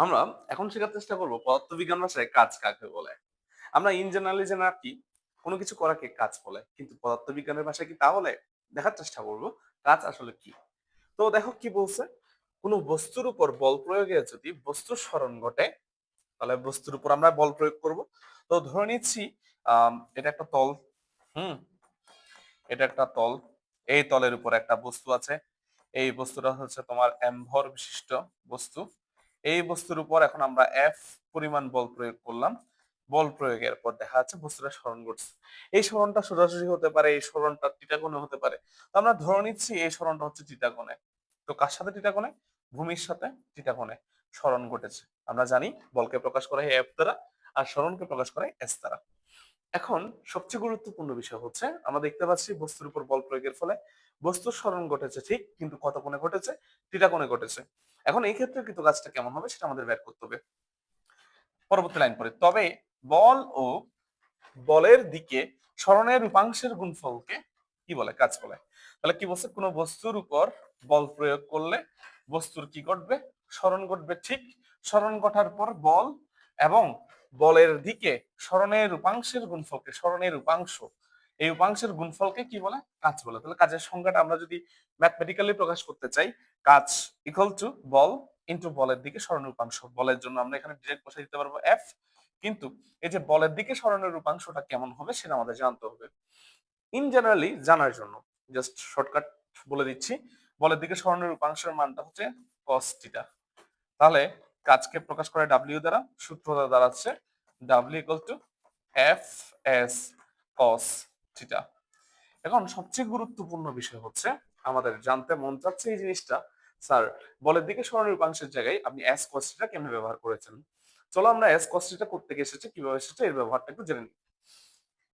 আমরা এখন শেখার চেষ্টা করব পদার্থবিজ্ঞান ভাষায় কাজ কাকে বলে। আমরা ইন জেনারেলি জেনে রাখি কোনো কিছু করাকে কাজ বলে, কিন্তু পদার্থবিজ্ঞানের ভাষায় কি তাহলে দেখার চেষ্টা করব কাজ আসলে কি। তো দেখো কি বলছে, কোনো বস্তুর উপর বল প্রয়োগে যদি বস্তুর স্মরণ ঘটে, তাহলে বস্তুর উপর আমরা বল প্রয়োগ করব। তো ধরে নিচ্ছি এটা একটা তল। হুম, এটা একটা তল। এই তলের উপর একটা বস্তু আছে। এই বস্তুটা হচ্ছে তোমার এম ভর বিশিষ্ট বস্তু। এই বস্তুর উপর এখন আমরা এফ পরিমাণ বল প্রয়োগ করলাম। বল প্রয়োগের পর দেখা যাচ্ছে বস্তুটা সরণ করছে। এই সরণটা সোজাসুজি হতে পারে, এই সরণটা থিটা কোণে হতে পারে। তো আমরা ধরে নিচ্ছি এই সরণটা হচ্ছে থিটা কোণে। তো কার সাথে থিটা কোণে? ভূমির সাথে থিটা কোণে সরণ ঘটেছে। আমরা জানি বলকে প্রকাশ করা হয় এফ দ্বারা, আর সরণকে প্রকাশ করা হয় এস দ্বারা। এখন সবচেয়ে গুরুত্বপূর্ণ বিষয় হচ্ছে আমরা দেখতে পাচ্ছি বস্তুর উপর বল প্রয়োগের ফলে বস্তুর সরণ ঘটেছে ঠিক, কিন্তু কত কোণে ঘটেছে? থিটা কোণে ঘটেছে। এখন এই ক্ষেত্রে কিন্তু কাজটা কেমন হবে সেটা আমাদের বের করতে হবে পরবর্তী লাইন পরে। তবে বল ও বলের দিকে সরণের উপাংশের গুণফলকে কি বলে? কাজ বলে। তাহলে কি বলছে, কোনো বস্তুর উপর বল প্রয়োগ করলে বস্তুর কি ঘটবে? সরণ ঘটবে ঠিক। সরণ ঘটার পর বল এবং বলের দিকে সরণের উপাংশের গুণফলকে, সরণের উপাংশ, এই উপাংশের গুণফলকে কি বলে? কাজ বলে। তাহলে কাজের সংজ্ঞাটা আমরা যদি ম্যাথমেটিক্যালি প্রকাশ করতে চাই, কাজ ইকুয়াল টু বল ইন্টু বলের দিকে সরণের উপাংশ। বলের জন্য আমরা এখানে ডিরেক্ট বসাই দিতে পারবো এফ, কিন্তু এই যে বলের দিকে সরণের রূপাংশটা কেমন হবে সেটা আমাদের জানতে হবে। ইন জেনারেলি জানার জন্য জাস্ট শর্টকাট বলে দিচ্ছি, বলের দিকে সরণের রূপাংশের মানটা হচ্ছে cos থিটা। তাহলে কাজকে প্রকাশ করে ডাব্লিউ দ্বারা, সূত্রটা দাঁড়াচ্ছে W equal to F S cos theta. এখন সবচেয়ে গুরুত্বপূর্ণ বিষয় হচ্ছে আমাদের জানতে মন চাচ্ছে এই জিনিসটা, স্যার বলের দিকে সরণের উপাংশের জায়গায় আপনি এস cos থিটা কেমনে ব্যবহার করেছেন। চলো আমরা এস cos থিটা করতে গিয়ে এসেছে কিভাবে এসেছে এর ব্যবহারটা একটু জেনে নিই।